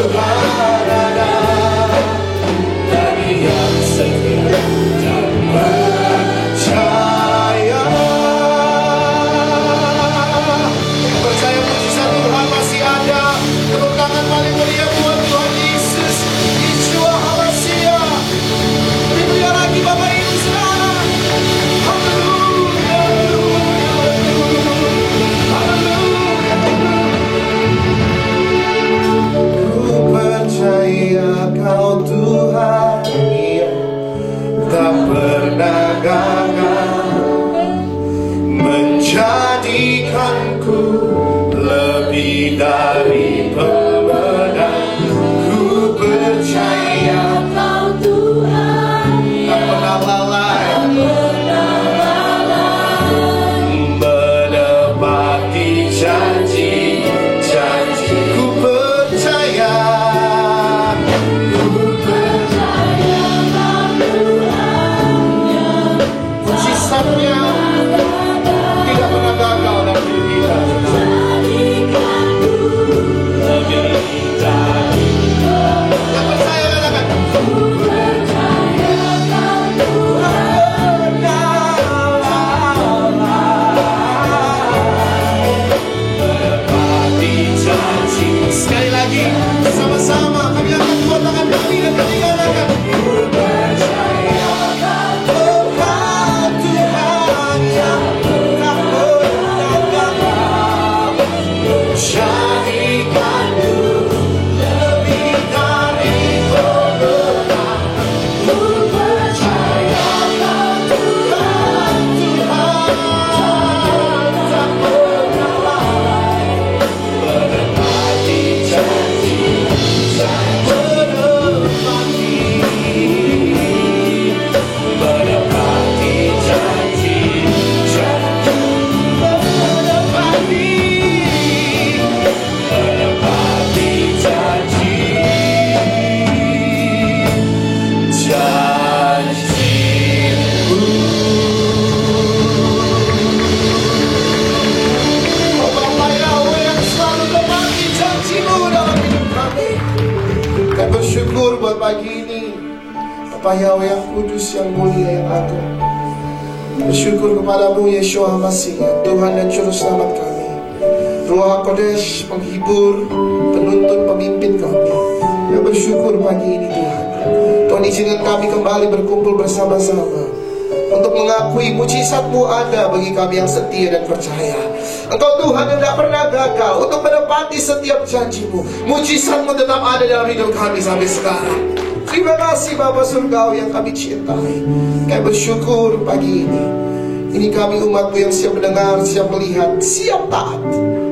Tuhan ada, dari yang setia dan percaya. Percaya mujizat Tuhan masih ada. Tepuk tangan paling mulia buat Tuhan Yesus, Yeshua HaMashiach. Lebih mulia lagi Bapak Ibu Saudara. Haleluya, haleluya, ku percaya Kau Tuhan yang tak pernah gagal menjadikanku lebih dari pemenang. Ku percaya Kau Tuhan tak pernah lalai menepati janji-janji. Ku percaya mujizatnya tidak pernah gagal dalam hidup kita. Yang percaya katakan, menepati janji. Sekali lagi sama-sama kami akan buat tangan kami dan kami katakan, bersyukur buat pagi ini, Bapa Yahweh yang kudus, yang mulia, yang agung. Bersyukur kepadamu Yeshua HaMashiach, Tuhan dan Juru Selamat kami. Ruach HaKodesh, penghibur, penuntun, pemimpin kami. Yang bersyukur pagi ini Tuhan. Tuhan izinkan kami kembali berkumpul bersama-sama untuk mengakui mujizat-Mu ada bagi kami yang setia dan percaya. Engkau Tuhan yang tidak pernah gagal untuk menepati setiap janji-Mu. Mujizat-Mu tetap ada dalam hidup kami sampai sekarang. Terima kasih Bapa Surgawi yang kami cintai. Kami bersyukur pagi ini. Ini kami umat-Mu yang siap mendengar, siap melihat, siap taat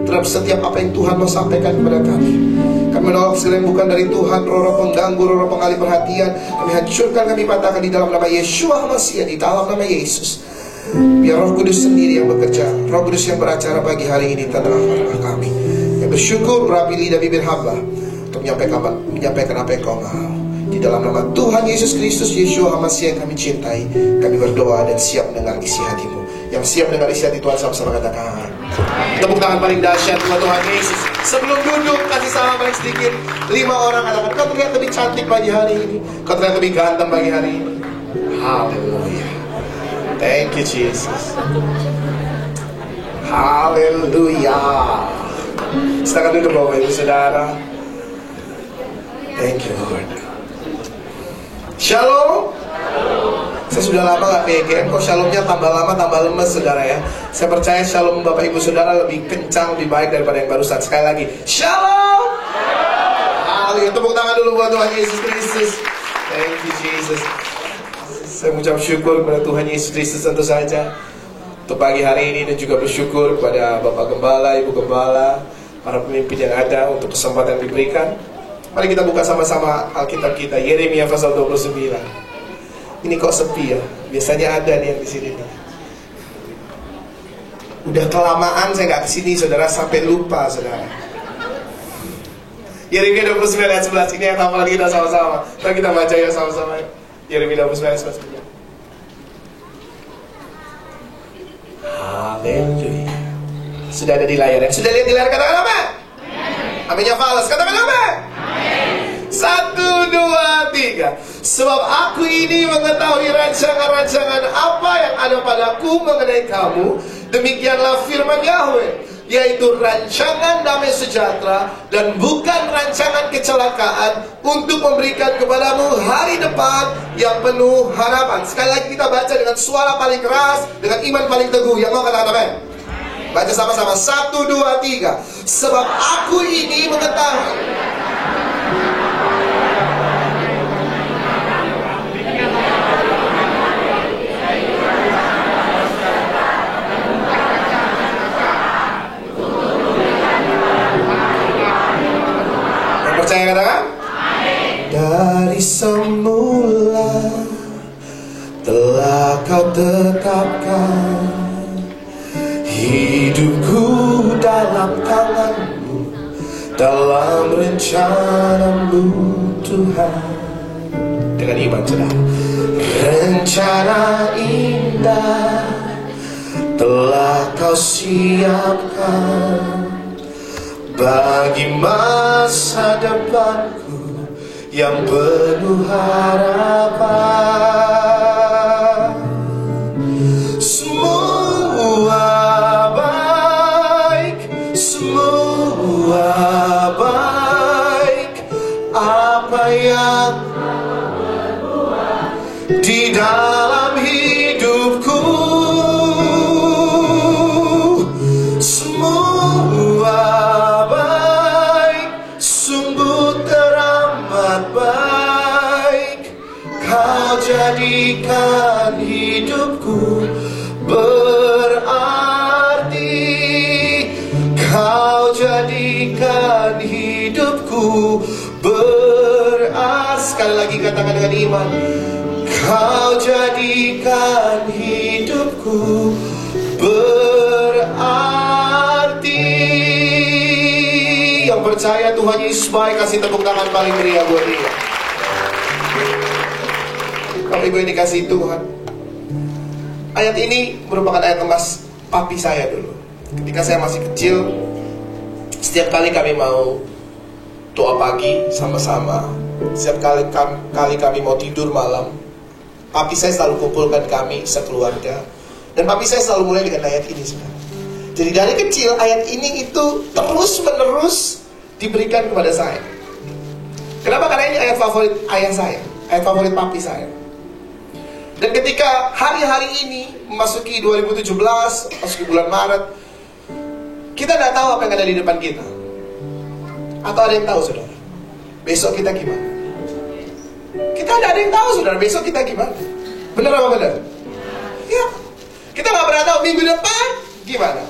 terhadap setiap apa yang Tuhan mau sampaikan kepada kami. Kami menolak segala yang bukan dari Tuhan, roh-roh pengganggu, roh-roh pengalih perhatian. Kami hancurkan, kami patahkan di dalam nama Yeshua HaMashiach, di dalam nama Yesus. Biar Roh Kudus sendiri yang bekerja, Roh Kudus yang beracara pagi hari ini tentang kami. Yang bersyukur berapi lidah bibir hamba untuk menyampaikan apa yang Kau mau. Di dalam nama Tuhan Yesus Kristus, Yeshua HaMashiach yang kami cintai, kami berdoa dan siap mendengar isi hati-Mu. Yang siap mendengar isi hati Tuhan sama-sama katakan. Tepuk tangan paling dahsyat buat Tuhan Yesus. Sebelum duduk, kasih salam paling sedikit. 5 orang katakan, kau terlihat lebih cantik pagi hari ini, kau terlihat lebih ganteng pagi hari ini. Haleluya. Thank you Jesus. Haleluya. Silakan duduk Bapak Ibu Saudara. Thank you Lord. Shalom. Saya sudah lama gak PGM, kok shalomnya tambah lama tambah lemes Saudara ya. Saya percaya shalom Bapak Ibu Saudara lebih kencang, lebih baik daripada yang barusan. Sekali lagi, shalom. Haleluya. Tepuk tangan dulu buat Tuhan Yesus Kristus. Thank you Jesus. Saya mengucap syukur kepada Tuhan Yesus Kristus tentu saja untuk pagi hari ini, dan juga bersyukur kepada Bapak Gembala, Ibu Gembala, para pemimpin yang ada untuk kesempatan yang diberikan. Mari kita buka sama-sama Alkitab kita, Yeremia pasal 29. Ini kok sepi ya? Biasanya ada nih yang di sini nih. Udah kelamaan saya nggak kesini Saudara, sampai lupa Saudara. Yeremia 29 ayat 11, ini yang hafal kita sama-sama. Mari kita baca ya sama-sama. Yeremia 29 ayat 11. Haleluya. Sudah ada di layar ya? Sudah lihat di layar, katakan apa? Aminnya falas, katakan apa? Sebab aku ini mengetahui rancangan-rancangan apa yang ada padaku mengenai kamu. Demikianlah firman Yahweh, yaitu rancangan damai sejahtera dan bukan rancangan kecelakaan, untuk memberikan kepadamu hari depan yang penuh harapan. Sekali lagi kita baca dengan suara paling keras, dengan iman paling teguh. Yang mau katakan amin? Baca sama-sama, 1, 2, 3. Sebab aku ini mengetahui. Percaya katakan? Dari semula telah kau tetapkan hidupku dalam tanganmu, dalam rencanamu Tuhan. Dengan iman saudara, rencana indah telah kau siapkan bagi masa depanku yang penuh harapan. Semua baik, semua baik. Apa yang di dalam hidupku, semua baik, sungguh teramat baik. Kau jadikan hidupku berarti, kau jadikan hidupku berarti. Sekali lagi katakan dengan iman, kau jadikan hidupku berarti. Yang percaya Tuhan Yesus baik, kasih tepuk tangan paling meriah buat dia. Kalau ibu ini kasih Tuhan, ayat ini merupakan ayat emas papi saya dulu. Ketika saya masih kecil, setiap kali kami mau doa pagi sama-sama, setiap kali kami mau tidur malam, papi saya selalu kumpulkan kami sekeluarga. Dan papi saya selalu mulai dengan ayat ini, saudara. Jadi dari kecil ayat ini itu terus-menerus diberikan kepada saya. Kenapa? Karena ini ayat favorit ayah saya, ayat favorit papi saya. Dan ketika hari-hari ini memasuki 2017, memasuki bulan Maret, kita tidak tahu apa yang ada di depan kita. Atau ada yang tahu, saudara? Besok kita gimana? Kita tidak ada yang tahu, saudara, besok kita gimana? Benar apa benar? Ya. Kita nggak pernah tahu minggu depan gimana.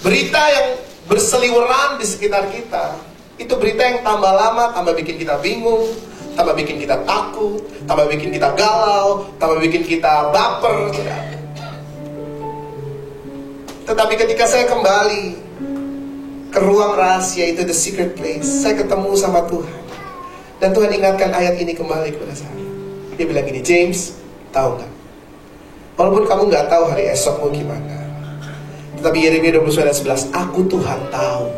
Berita yang berseliweran di sekitar kita, itu berita yang tambah lama tambah bikin kita bingung, tambah bikin kita takut, tambah bikin kita galau, tambah bikin kita baper. Tetapi ketika saya kembali ke ruang rahasia itu, the secret place, saya ketemu sama Tuhan. Dan Tuhan ingatkan ayat ini kembali kepada saya. Dia bilang gini, James, tahu nggak? Walaupun kamu nggak tahu hari esok mau gimana, tetapi Yeremia 29:11, aku Tuhan tahu.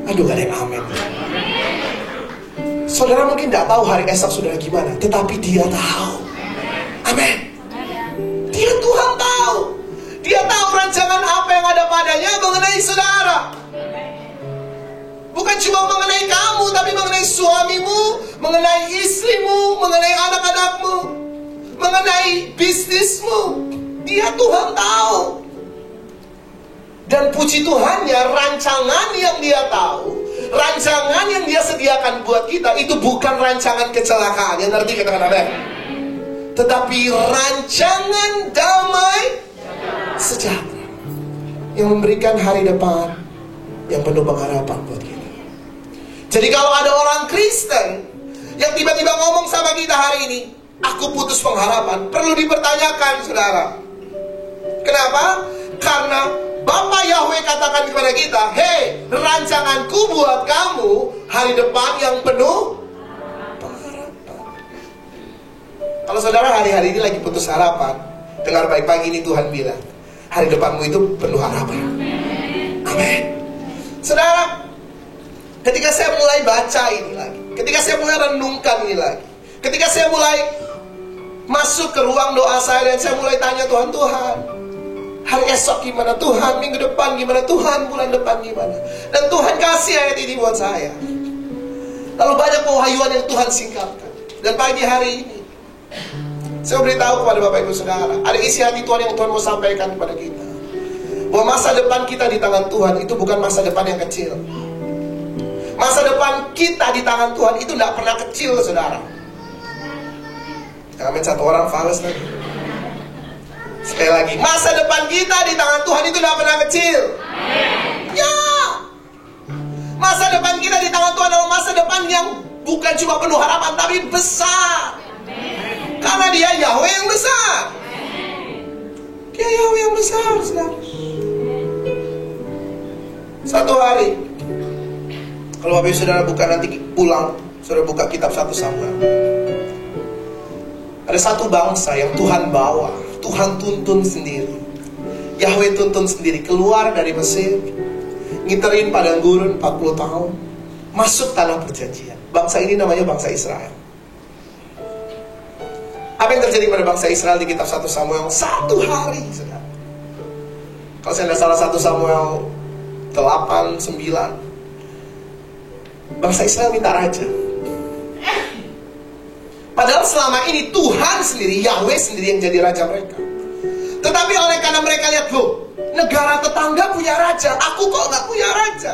Aduh, gak ada yang amin. Saudara mungkin nggak tahu hari esok saudara gimana, tetapi Dia tahu. Amin. Dia Tuhan tahu. Dia tahu rancangan apa yang ada padanya mengenai saudara. Bukan cuma mengenai kamu, tapi mengenai suamimu, mengenai istrimu, mengenai anak-anakmu, mengenai bisnismu. Dia Tuhan tahu. Dan puji Tuhannya, rancangan yang Dia tahu, rancangan yang Dia sediakan buat kita, itu bukan rancangan kecelakaan. Yang ngerti katakan amin. Tetapi rancangan damai sejahtera, yang memberikan hari depan yang penuh pengharapan buat kita. Jadi kalau ada orang Kristen yang tiba-tiba ngomong sama kita hari ini, aku putus pengharapan, perlu dipertanyakan, saudara. Kenapa? Karena Bapa Yahweh katakan kepada kita, hei, rancanganku buat kamu hari depan yang penuh pengharapan. Kalau saudara hari-hari ini lagi putus harapan, dengar baik-baik ini, Tuhan bilang, hari depanmu itu penuh harapan. Amin. Saudara, Ketika saya mulai baca ini lagi, ketika saya mulai renungkan ini lagi, ketika saya mulai masuk ke ruang doa saya dan saya mulai tanya Tuhan, hari esok gimana Tuhan, minggu depan gimana Tuhan, bulan depan gimana. Dan Tuhan kasih ayat ini buat saya. Lalu banyak pewahyuan yang Tuhan singkapkan. Dan pagi hari ini saya beritahu kepada Bapak Ibu Saudara, ada isi hati Tuhan yang Tuhan mau sampaikan kepada kita, bahwa masa depan kita di tangan Tuhan itu bukan masa depan yang kecil. Masa depan kita di tangan Tuhan itu tidak pernah kecil, saudara. Amin, satu orang fals lagi. Sekali lagi, masa depan kita di tangan Tuhan itu tidak pernah kecil. Ya, masa depan kita di tangan Tuhan adalah masa depan yang bukan cuma penuh harapan, tapi besar. Karena Dia Yahweh yang besar. Dia Yahweh yang besar, saudara. Satu hari, kalau Bapak Ibu Saudara buka nanti pulang, Saudara buka kitab 1 Samuel. Ada satu bangsa yang Tuhan bawa, Tuhan tuntun sendiri, Yahweh tuntun sendiri, keluar dari Mesir, ngiterin padang gurun 40 tahun, masuk tanah perjanjian. Bangsa ini namanya bangsa Israel. Apa yang terjadi pada bangsa Israel di kitab 1 Samuel? Satu hari, saudara. Kalau saya tidak salah 1 Samuel 8, 9, bangsa Israel minta raja. Padahal selama ini Tuhan sendiri, Yahweh sendiri yang jadi raja mereka. Tetapi oleh karena mereka lihat, loh, negara tetangga punya raja, aku kok nggak punya raja.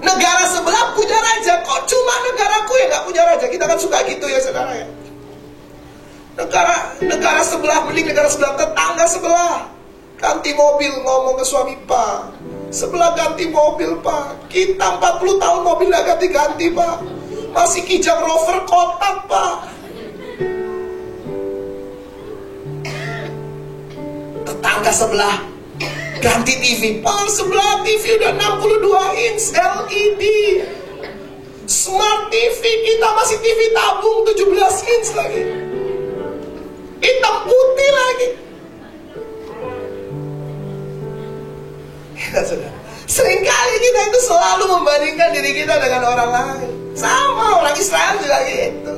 Negara sebelah punya raja, kok cuma negaraku yang nggak punya raja. Kita kan suka gitu ya, saudara ya. Negara sebelah, mending negara sebelah, tetangga sebelah ganti mobil, ngomong ke suami, Pak, sebelah ganti mobil, Pak. Kita 40 tahun mobil gak ganti-ganti, Pak. Masih Kijang Rover kotak, Pak. Tetangga sebelah ganti TV, Pak, sebelah TV udah 62 inch LED. Smart TV, kita masih TV tabung 17 inch lagi, hitam putih lagi. Ya, saudara. Seringkali kita itu selalu membandingkan diri kita dengan orang lain. Sama orang Israel juga gitu.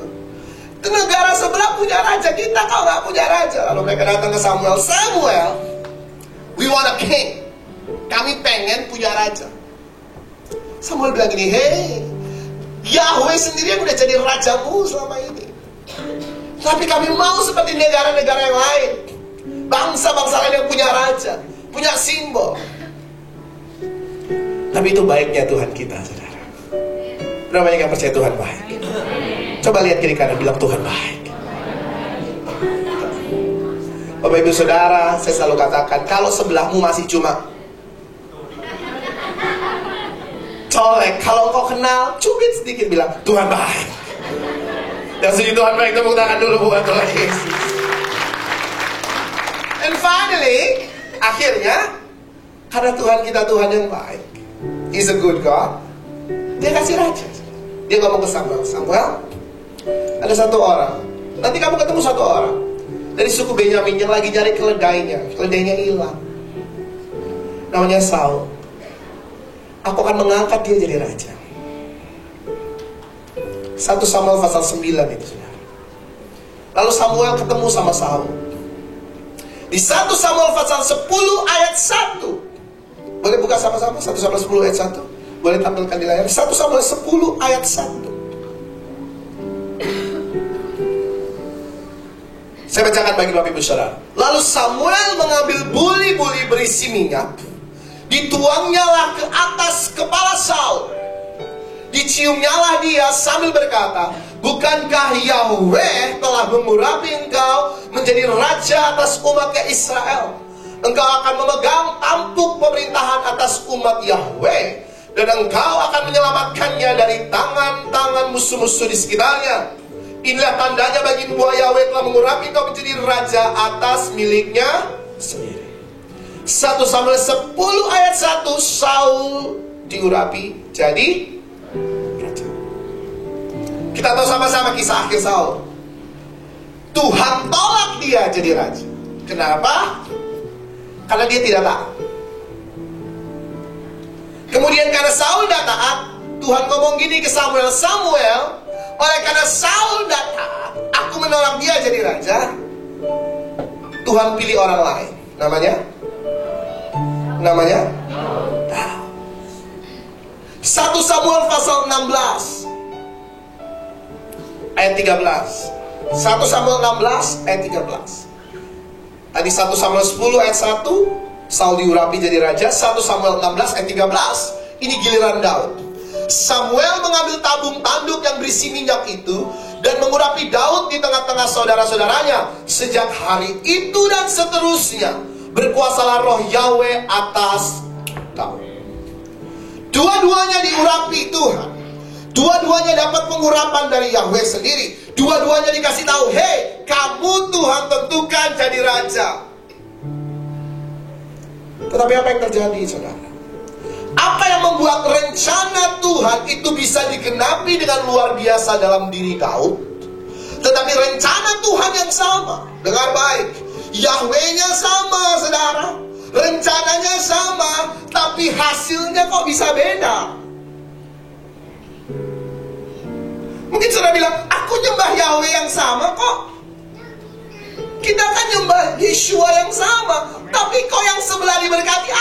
Itu negara sebelah punya raja, kita kau gak punya raja. Lalu mereka datang ke Samuel, we want a king. Kami pengen punya raja. Samuel bilang gini, hey, Yahweh sendiri yang udah jadi rajamu selama ini. Tapi kami mau seperti negara-negara yang lain, bangsa-bangsa lain yang punya raja, punya simbol. Tapi itu baiknya Tuhan kita, saudara. Berapa banyak yang percaya Tuhan baik? Coba lihat kiri kanan, bilang Tuhan baik. Bapak Ibu Saudara, saya selalu katakan, kalau sebelahmu masih cuma colek, kalau kau kenal, cubit sedikit, bilang Tuhan baik. Yang setuju Tuhan baik, tepuk tangan dulu buat Tuhan Yesus. And finally, akhirnya, karena Tuhan kita Tuhan yang baik, He's a good God, Dia kasih raja. Dia ngomong ke Samuel, ada satu orang, nanti kamu ketemu satu orang dari suku Benyamin yang lagi nyari keledainya hilang, namanya Saul. Aku akan mengangkat dia jadi raja. 1 Samuel pasal 9 itu, saudara. Lalu Samuel ketemu sama Saul. Di 1 Samuel pasal 10 ayat 1. Boleh buka sama-sama 1 Samuel 10 ayat 1. Boleh tampilkan di layar 1 Samuel 10 ayat 1. Saya bacakan bagi Bapak Ibu Saudara. Lalu Samuel mengambil buli-buli berisi minyak, dituangnyalah ke atas kepala Saul, diciumnyalah dia sambil berkata, bukankah Yahweh telah mengurapi engkau menjadi raja atas umatnya Israel? Engkau akan memegang tampuk pemerintahan atas umat Yahweh, dan engkau akan menyelamatkannya dari tangan-tangan musuh-musuh di sekitarnya. Inilah tandanya bagi bahwa Yahweh telah mengurapi engkau menjadi raja atas miliknya sendiri. 1 Samuel 10 ayat 1, Saul diurapi jadi raja. Kita tahu sama-sama kisah akhir Saul. Tuhan tolak dia jadi raja. Kenapa? Karena dia tidak taat. Kemudian karena Saul tidak taat, Tuhan ngomong gini ke Samuel, Samuel, oleh karena Saul tidak taat, aku menolak dia jadi raja. Tuhan pilih orang lain. Namanya Daud. 1 Samuel pasal 16 ayat 13. 1 Samuel 16 ayat 13. Tadi 1 Samuel 10 ayat 1, Saul diurapi jadi raja. 1 Samuel 16 ayat 13, ini giliran Daud. Samuel mengambil tabung tanduk yang berisi minyak itu dan mengurapi Daud di tengah-tengah saudara-saudaranya. Sejak hari itu dan seterusnya berkuasalah roh Yahweh atas Daud. Dua-duanya diurapi Tuhan. Dua-duanya dapat pengurapan dari Yahweh sendiri. Dua-duanya dikasih tahu, hei, kamu Tuhan tentukan jadi raja. Tetapi apa yang terjadi, saudara? Apa yang membuat rencana Tuhan itu bisa digenapi dengan luar biasa dalam diri Daud? Tetapi rencana Tuhan yang sama. Dengar baik, Yahweh-nya sama, saudara. Rencananya sama, tapi hasilnya kok bisa beda? Mungkin saudara bilang, aku nyembah Yahweh yang sama kok. Kita kan nyembah Yeshua yang sama, tapi kok yang sebelah diberkati,